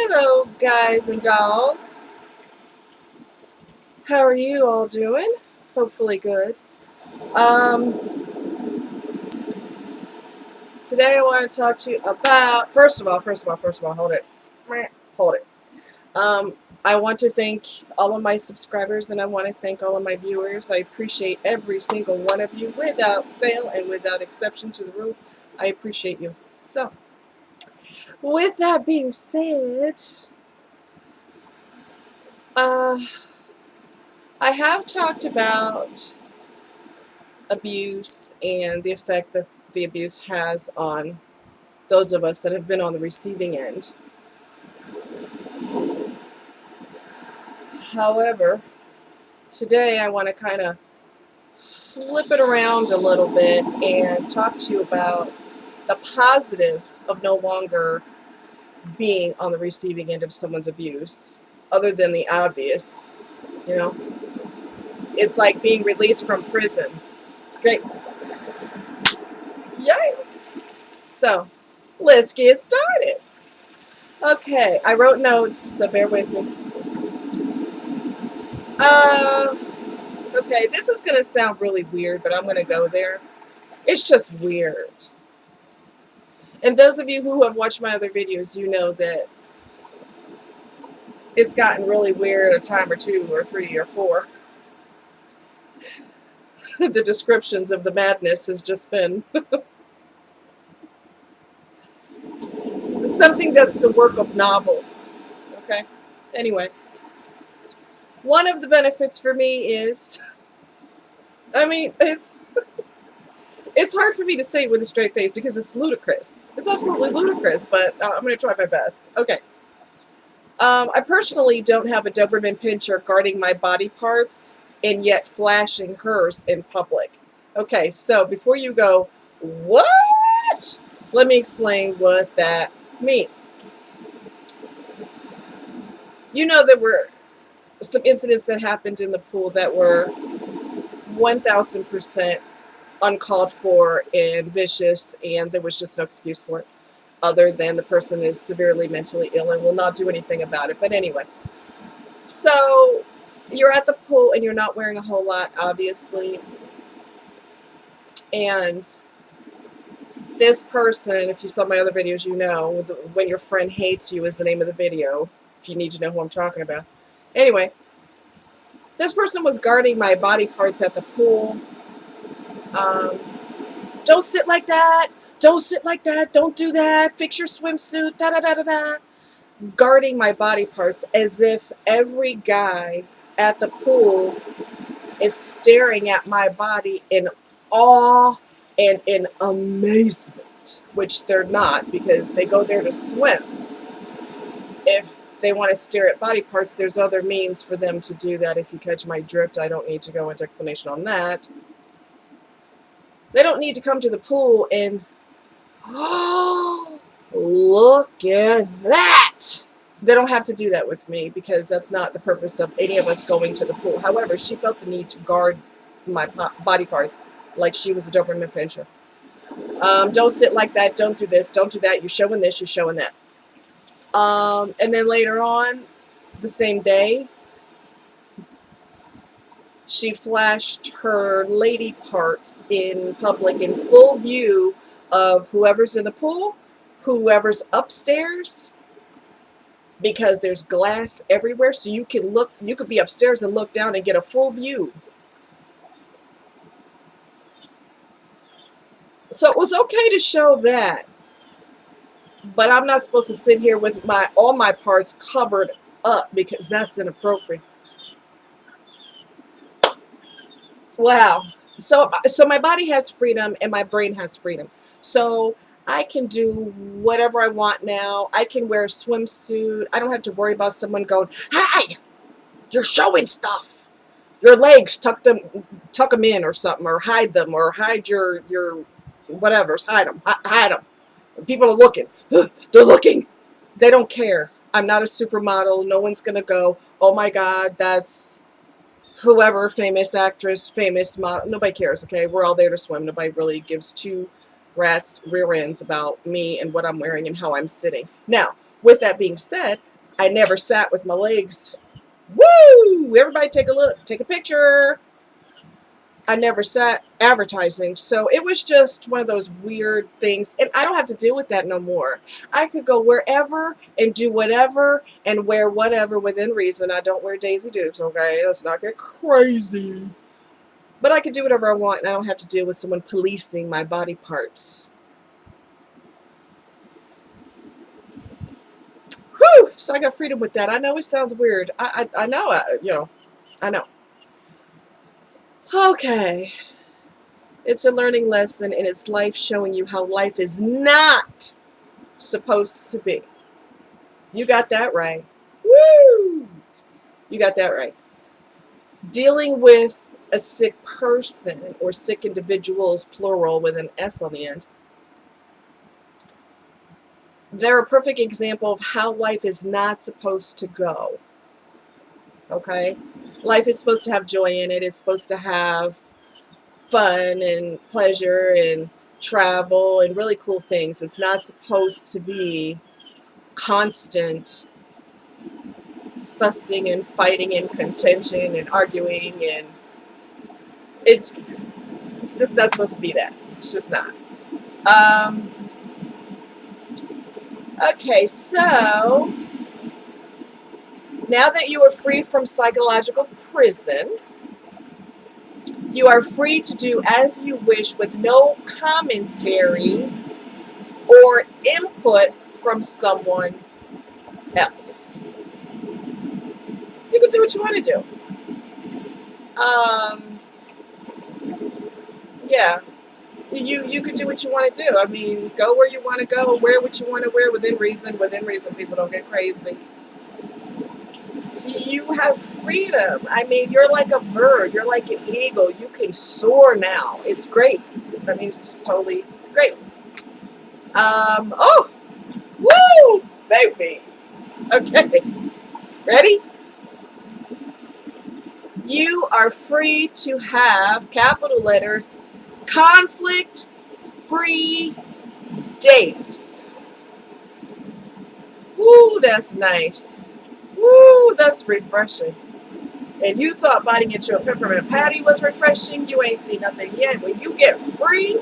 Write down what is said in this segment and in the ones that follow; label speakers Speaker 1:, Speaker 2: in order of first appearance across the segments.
Speaker 1: Hello, guys and dolls. How are you all doing? Hopefully good. Today I want to talk to you about, first of all, hold it. Hold it. I want to thank all of my subscribers and I want to thank all of my viewers. I appreciate every single one of you without fail and without exception to the rule. I appreciate you. So, with that being said, I have talked about abuse and the effect that the abuse has on those of us that have been on the receiving end. However, today I want to kind of flip it around a little bit and talk to you about the positives of no longer being on the receiving end of someone's abuse, other than the obvious, you know. It's like being released from prison. It's great. Yay! So, let's get started. Okay, I wrote notes, so bear with me. Okay, this is going to sound really weird, but I'm going to go there. It's just weird. And those of you who have watched my other videos, you know that it's gotten really weird a time or two or three or four. The descriptions of the madness has just been something that's the work of novels. Okay? Anyway. One of the benefits for me is, it's hard for me to say it with a straight face because it's ludicrous. It's absolutely ludicrous, but I'm going to try my best. Okay. I personally don't have a Doberman Pinscher guarding my body parts and yet flashing hers in public. Okay, so before you go, what? Let me explain what that means. You know, there were some incidents that happened in the pool that were 1000% uncalled for and vicious, and there was just no excuse for it other than the person is severely mentally ill and will not do anything about it. But anyway, so you're at the pool and you're not wearing a whole lot, obviously, and this person, if you saw my other videos, you know, when your friend hates you is the name of the video, if you need to know who I'm talking about. Anyway, this person was guarding my body parts at the pool. Don't sit like that. Don't sit like that. Don't do that. Fix your swimsuit. Da da da da da. Guarding my body parts as if every guy at the pool is staring at my body in awe and in amazement, which they're not because they go there to swim. If they want to stare at body parts, there's other means for them to do that. If you catch my drift, I don't need to go into explanation on that. They don't need to come to the pool and, oh, look at that. They don't have to do that with me because that's not the purpose of any of us going to the pool. However, she felt the need to guard my body parts like she was a Doberman Pinscher. Don't sit like that. Don't do this. Don't do that. You're showing this. You're showing that. And then later on, the same day, she flashed her lady parts in public in full view of whoever's in the pool, whoever's upstairs, because there's glass everywhere, so you can look, you could be upstairs and look down and get a full view. So it was okay to show that. But I'm not supposed to sit here with all my parts covered up because that's inappropriate. Wow. So my body has freedom and my brain has freedom. So I can do whatever I want now. I can wear a swimsuit. I don't have to worry about someone going, "Hey, you're showing stuff. Your legs, tuck them in or something, or hide them, or hide your whatever's, hide them, hide them." People are looking. They're looking. They don't care. I'm not a supermodel. No one's going to go, "Oh my God, that's whoever, famous actress, famous model." Nobody cares, okay? We're all there to swim. Nobody really gives two rats' rear ends about me and what I'm wearing and how I'm sitting. Now, with that being said, I never sat with my legs. Woo! Everybody take a look. Take a picture. I never sat advertising. So it was just one of those weird things. And I don't have to deal with that no more. I could go wherever and do whatever and wear whatever within reason. I don't wear Daisy Dukes, okay? Let's not get crazy. But I can do whatever I want, and I don't have to deal with someone policing my body parts. Whew! So I got freedom with that. I know it sounds weird. I know, I know. Okay. It's a learning lesson, and it's life showing you how life is not supposed to be. You got that right. Woo! You got that right. Dealing with a sick person or sick individuals, plural, with an S on the end, they're a perfect example of how life is not supposed to go. Okay? Life is supposed to have joy in it. It's supposed to have fun and pleasure and travel and really cool things. It's not supposed to be constant fussing and fighting and contention and arguing, and it's just not supposed to be that. It's just not. Okay, so now that you are free from psychological prison, you are free to do as you wish with no commentary or input from someone else. You can do what you want to do. Yeah, you can do what you want to do. I mean, go where you want to go, wear what you want to wear within reason. Within reason, people don't get crazy. You have freedom. I mean, you're like a bird. You're like an eagle. You can soar now. It's great. I mean, it's just totally great. Oh, woo, baby. Okay, ready? You are free to have, capital letters, conflict-free days. Woo, that's nice. Woo, that's refreshing. And you thought biting into a peppermint patty was refreshing? You ain't seen nothing yet. When you get free,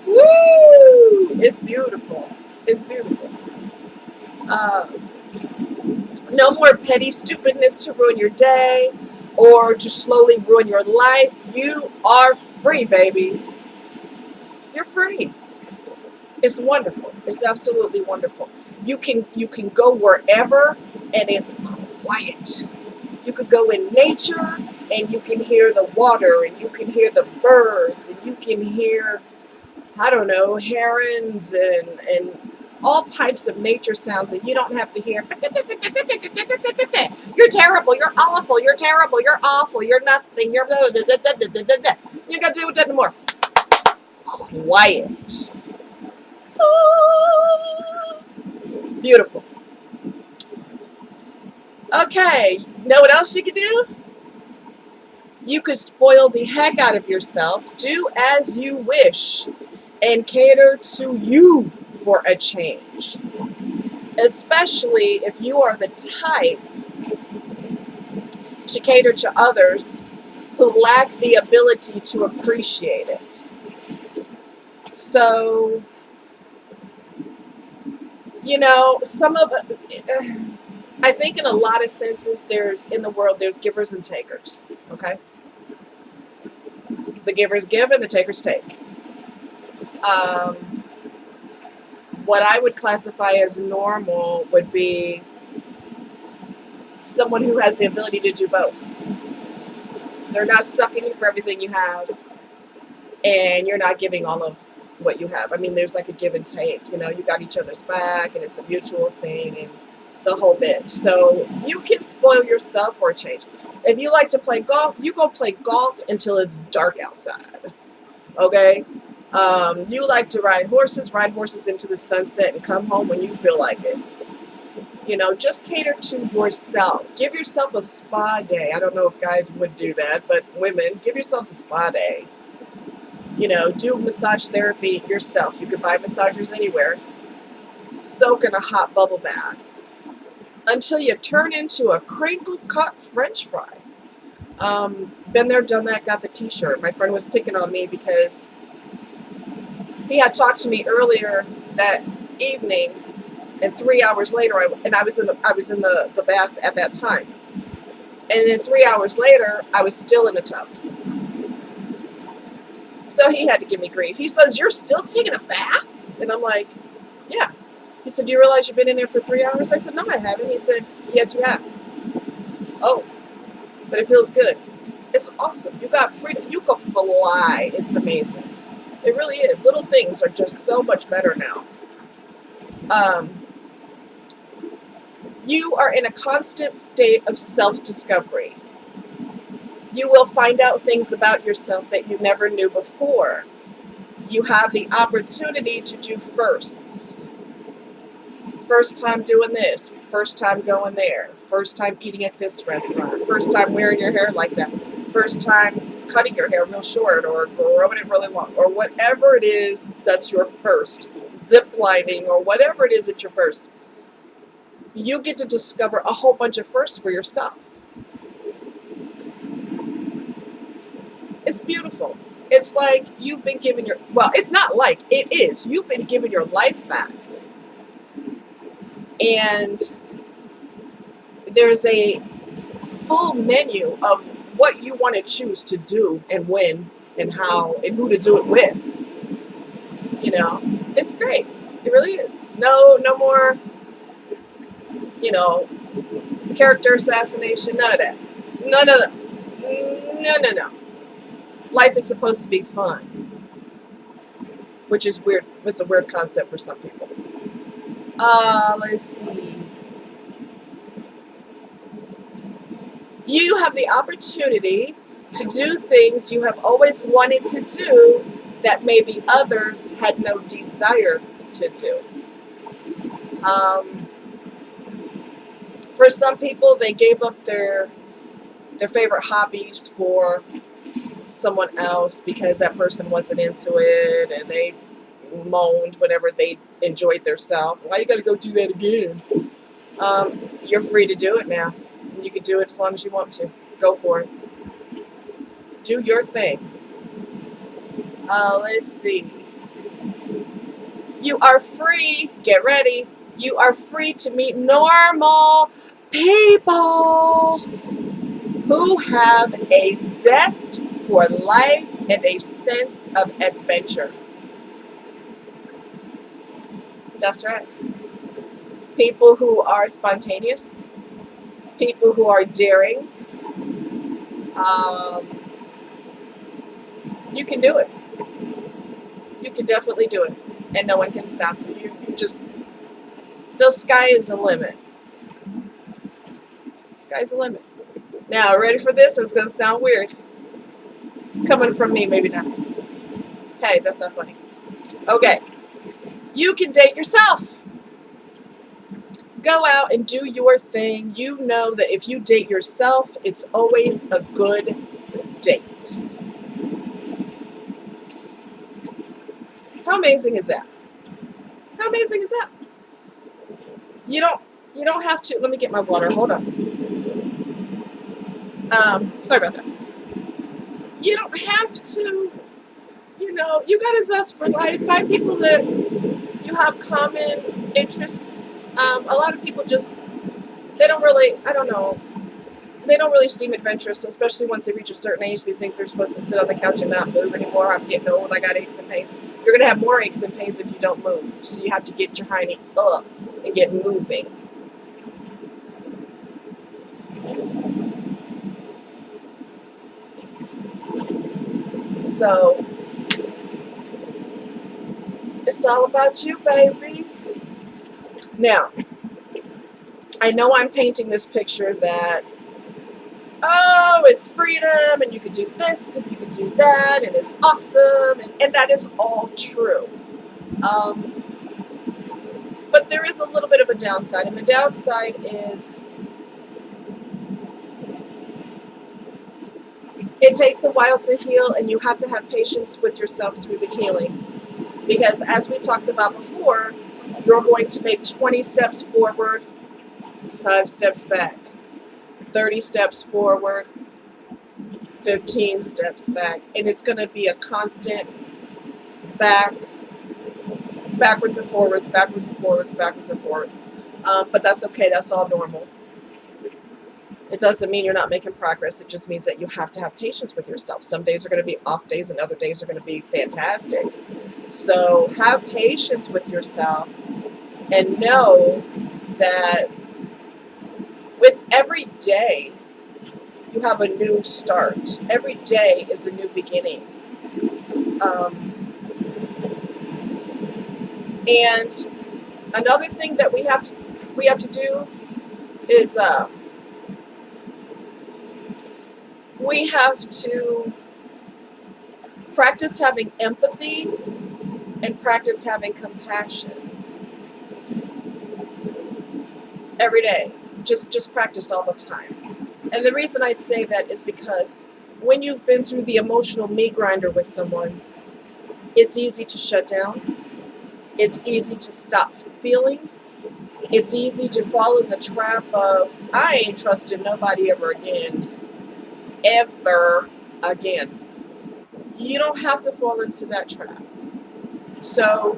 Speaker 1: woo, it's beautiful. It's beautiful. No more petty stupidness to ruin your day or to slowly ruin your life. You are free, baby. You're free. It's wonderful. It's absolutely wonderful. You can go wherever and it's quiet. You could go in nature and you can hear the water and you can hear the birds and you can hear, I don't know, herons and all types of nature sounds, and you don't have to hear, you're terrible, you're awful, you're terrible, you're awful, you're nothing, you're, you got to do it anymore. Quiet. Beautiful. Okay, know what else you could do? You could spoil the heck out of yourself, do as you wish, and cater to you for a change. Especially if you are the type to cater to others who lack the ability to appreciate it. So, you know, I think in a lot of senses in the world there's givers and takers, okay? The givers give and the takers take. What I would classify as normal would be someone who has the ability to do both. They're not sucking you for everything you have, and you're not giving all of what you have. I mean, there's like a give and take. You know, you got each other's back, and it's a mutual thing, and the whole bit. So you can spoil yourself for a change. If you like to play golf, you go play golf until it's dark outside. Okay? You like to ride horses into the sunset and come home when you feel like it. You know, just cater to yourself. Give yourself a spa day. I don't know if guys would do that, but women, give yourselves a spa day. You know, do massage therapy yourself. You can buy massagers anywhere. Soak in a hot bubble bath. until you turn into a crinkle cut French fry. Been there, done that, got the t-shirt. My friend was picking on me because he had talked to me earlier that evening, and 3 hours later, I was in the bath at that time. And then 3 hours later, I was still in the tub. So he had to give me grief. He says, "You're still taking a bath?" And I'm like, "Yeah." He said, "Do you realize you've been in there for 3 hours?" I said, "No, I haven't." He said, "Yes, you have." "Oh, but it feels good." It's awesome. You got freedom. You can fly. It's amazing. It really is. Little things are just so much better now. You are in a constant state of self-discovery. You will find out things about yourself that you never knew before. You have the opportunity to do firsts. First time doing this, first time going there, first time eating at this restaurant, first time wearing your hair like that, first time cutting your hair real short or growing it really long, or whatever it is that's your first, zip lining or whatever it is that's your first. You get to discover a whole bunch of firsts for yourself. It's beautiful. It's like you've been given your, well, it's not like, it is. You've been given your life back. And there's a full menu of what you want to choose to do and when and how and who to do it with. You know, it's great. It really is. No more, character assassination. None of that. No. Life is supposed to be fun, which is weird. It's a weird concept for some people. Let's see. You have the opportunity to do things you have always wanted to do that maybe others had no desire to do. For some people, they gave up their favorite hobbies for someone else because that person wasn't into it, and they moaned whenever they enjoyed themselves. Why you got to go do that again? You're free to do it now. You can do it as long as you want to. Go for it. Do your thing. Let's see. You are free. Get ready. You are free to meet normal people who have a zest for life and a sense of adventure. That's right. People who are spontaneous. People who are daring. You can do it. You can definitely do it. And no one can stop you. You just, the sky is the limit. The sky's the limit. Now, ready for this? It's going to sound weird. Coming from me, maybe not. Hey, that's not funny. Okay. You can date yourself. Go out and do your thing. You know that if you date yourself, it's always a good date. How amazing is that? How amazing is that? You don't have to. Let me get my water. Hold on. Sorry about that. You don't have to, you got a zest for life. Find people that you have common interests. A lot of people just, they don't really, they don't really seem adventurous, especially once they reach a certain age. They think they're supposed to sit on the couch and not move anymore. I'm getting old, I got aches and pains. You're going to have more aches and pains if you don't move. So you have to get your hiney up and get moving. So, it's all about you, baby. Now, I know I'm painting this picture that, oh, it's freedom, and you can do this, and you can do that, and it's awesome, and that is all true. But there is a little bit of a downside, and the downside is it takes a while to heal, and you have to have patience with yourself through the healing. Because as we talked about before, you're going to make 20 steps forward, 5 steps back, 30 steps forward, 15 steps back. And it's going to be a constant backwards and forwards, backwards and forwards, backwards and forwards. But that's okay. That's all normal. It doesn't mean you're not making progress. It just means that you have to have patience with yourself. Some days are going to be off days and other days are going to be fantastic. So have patience with yourself and know that with every day, you have a new start. Every day is a new beginning. And another thing that we have to do is we have to practice having empathy and practice having compassion every day. Just practice all the time. And the reason I say that is because when you've been through the emotional meat grinder with someone, it's easy to shut down. It's easy to stop feeling. It's easy to fall in the trap of, I ain't trusting nobody ever again. Ever again. You don't have to fall into that trap. So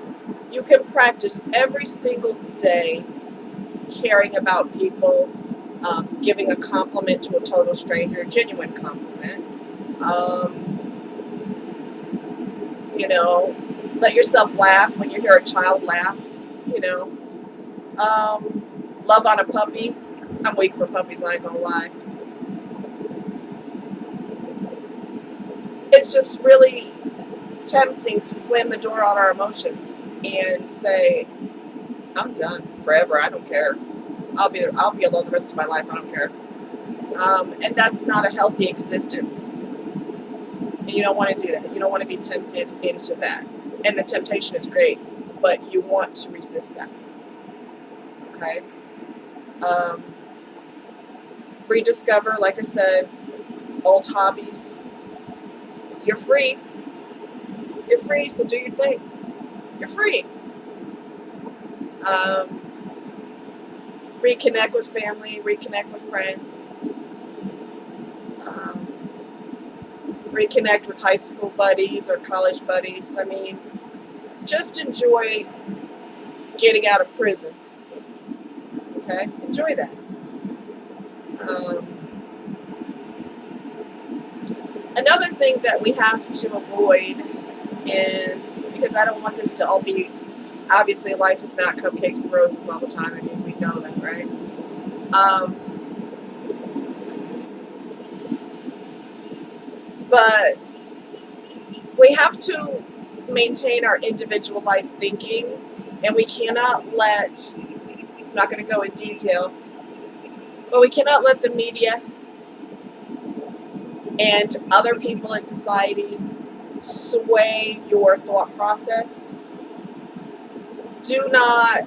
Speaker 1: you can practice every single day caring about people, giving a compliment to a total stranger, a genuine compliment. Let yourself laugh when you hear a child laugh. Love on a puppy. I'm weak for puppies, I ain't gonna lie. It's just really tempting to slam the door on our emotions and say, I'm done forever, I don't care. I'll be alone the rest of my life, I don't care. And that's not a healthy existence. And you don't want to do that. You don't want to be tempted into that. And the temptation is great, but you want to resist that. Okay? Rediscover, like I said, old hobbies. You're free. You're free, so do your thing. You're free. Reconnect with family, reconnect with friends, reconnect with high school buddies or college buddies. I mean, just enjoy getting out of prison. Okay? Enjoy that. Another thing that we have to avoid is, because I don't want this to all be, obviously life is not cupcakes and roses all the time. I mean, we know that, right? But we have to maintain our individualized thinking, and we cannot let, I'm not going to go in detail, but we cannot let the media and other people in society sway your thought process. Do not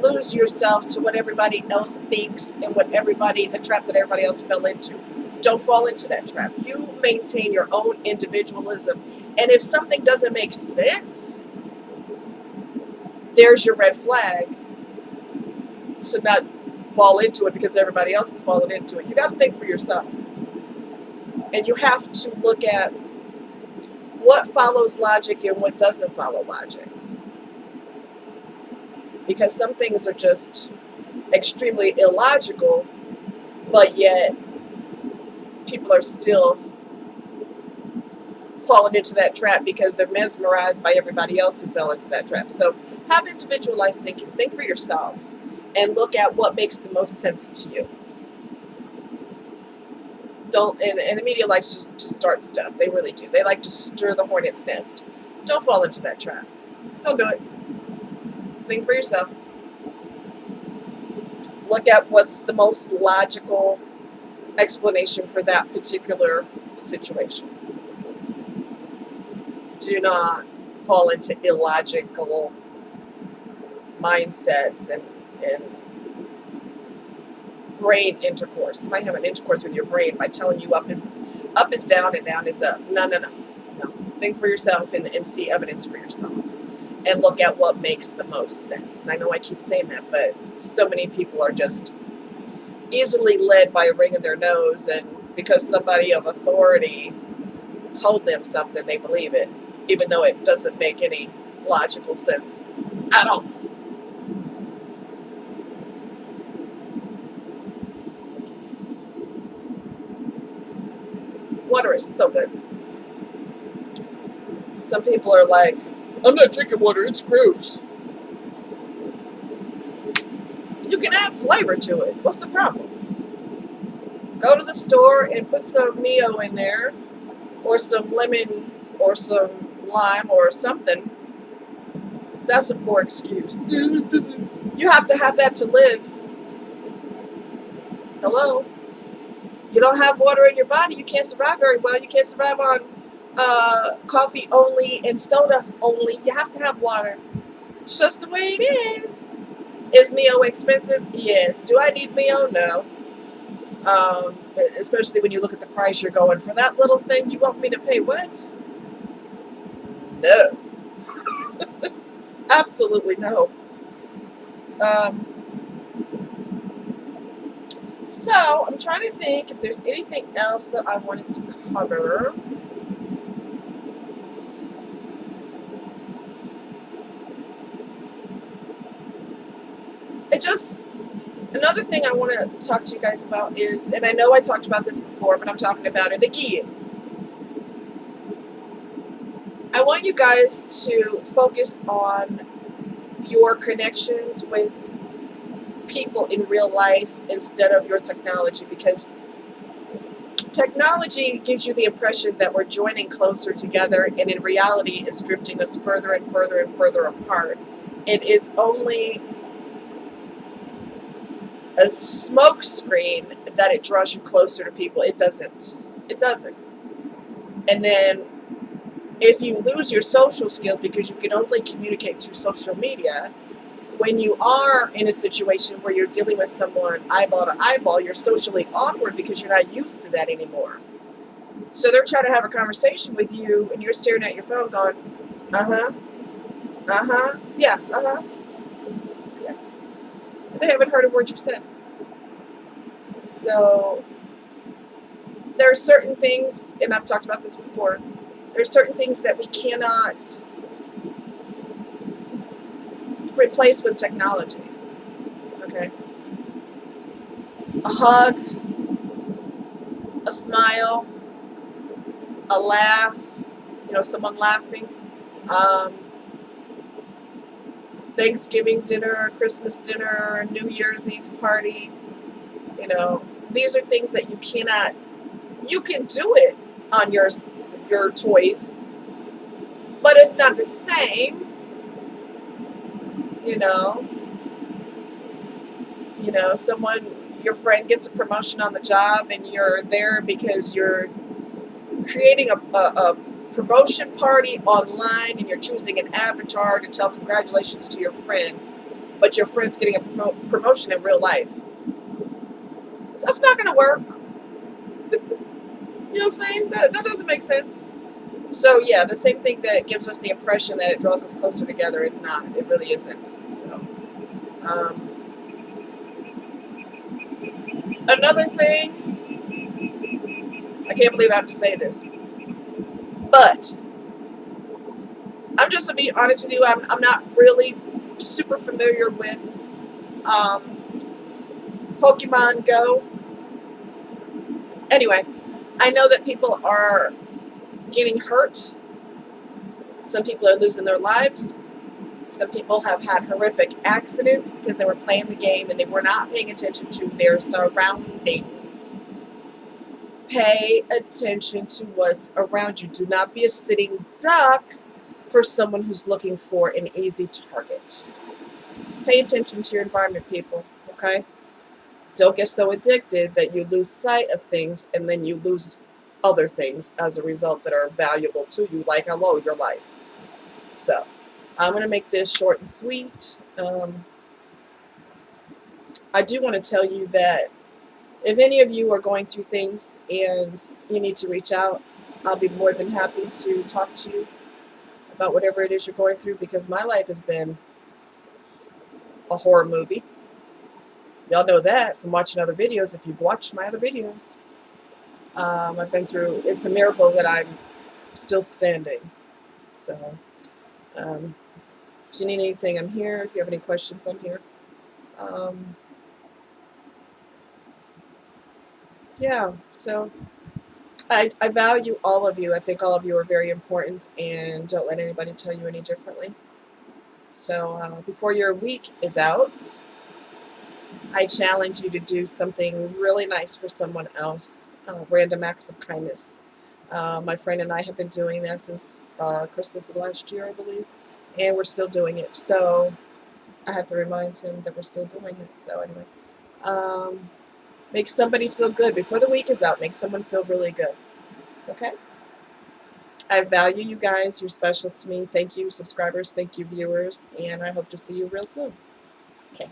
Speaker 1: lose yourself to what everybody else thinks and the trap that everybody else fell into. Don't fall into that trap. You maintain your own individualism. And if something doesn't make sense, there's your red flag to not fall into it because everybody else is falling into it. You got to think for yourself. And you have to look at what follows logic and what doesn't follow logic. Because some things are just extremely illogical, but yet people are still falling into that trap because they're mesmerized by everybody else who fell into that trap. So have individualized thinking. Think for yourself and look at what makes the most sense to you. And the media likes to start stuff. They really do. They like to stir the hornet's nest. Don't fall into that trap. Don't do it. Think for yourself. Look at what's the most logical explanation for that particular situation. Do not fall into illogical mindsets and brain intercourse. You might have an intercourse with your brain by telling you up is down and down is up. No. Think for yourself and see evidence for yourself. and look at what makes the most sense. And I know I keep saying that, but so many people are just easily led by a ring of their nose, and because somebody of authority told them something, they believe it, even though it doesn't make any logical sense at all. Water is so good. Some people are like, I'm not drinking water, it's gross. You can add flavor to it. What's the problem? Go to the store and put some Mio in there, or some lemon, or some lime, or something. That's a poor excuse. You have to have that to live. Hello? You don't have water in your body, you can't survive very well. You can't survive on coffee only and soda only. You have to have water. It's just the way it is. Is Mio expensive? Yes. Do I need Mio? No. Especially when you look at the price you're going for that little thing. You want me to pay what? No. Absolutely no. So I'm trying to think if there's anything else that I wanted to cover. Another thing I want to talk to you guys about is, and I know I talked about this before, but I'm talking about it again. I want you guys to focus on your connections with people in real life instead of your technology, because technology gives you the impression that we're joining closer together, and in reality it's drifting us further and further and further apart. It is only a smoke screen that it draws you closer to people. It doesn't. It doesn't. And then if you lose your social skills because you can only communicate through social media, when you are in a situation where you're dealing with someone eyeball to eyeball, you're socially awkward because you're not used to that anymore. So they're trying to have a conversation with you and you're staring at your phone going, yeah, yeah. They haven't heard a word you said. So there are certain things, and I've talked about this before, there are certain things that we cannot replace with technology. Okay? A hug, a smile, a laugh, someone laughing, Thanksgiving dinner, Christmas dinner, New Year's Eve party. These are things that you cannot. You can do it on your toys, but it's not the same. Your friend gets a promotion on the job, and you're there because you're creating a promotion party online, and you're choosing an avatar to tell congratulations to your friend, but your friend's getting a promotion in real life. That's not going to work. You know what I'm saying? That doesn't make sense. So yeah, the same thing that gives us the impression that it draws us closer together, it's not. It really isn't. So, another thing, I can't believe I have to say this, but I'm just to be honest with you, I'm not really super familiar with Pokemon Go. Anyway, I know that people are getting hurt. Some people are losing their lives. Some people have had horrific accidents because they were playing the game and they were not paying attention to their surroundings. Pay attention to what's around you. Do not be a sitting duck for someone who's looking for an easy target. Pay attention to your environment, people, okay? Don't get so addicted that you lose sight of things and then you lose other things as a result that are valuable to you, like, hello, your life. So, I'm going to make this short and sweet. I do want to tell you that if any of you are going through things and you need to reach out, I'll be more than happy to talk to you. about whatever it is you're going through, because my life has been a horror movie. Y'all know that from watching other videos if you've watched my other videos. I've been through, it's a miracle that I'm still standing. So, if you need anything, I'm here. If you have any questions, I'm here. Yeah, so I value all of you. I think all of you are very important, and don't let anybody tell you any differently. So before your week is out, I challenge you to do something really nice for someone else, random acts of kindness. My friend and I have been doing that since Christmas of last year, I believe, and we're still doing it. So I have to remind him that we're still doing it. So anyway, make somebody feel good. Before the week is out, make someone feel really good. Okay? I value you guys. You're special to me. Thank you, subscribers. Thank you, viewers. And I hope to see you real soon. Okay.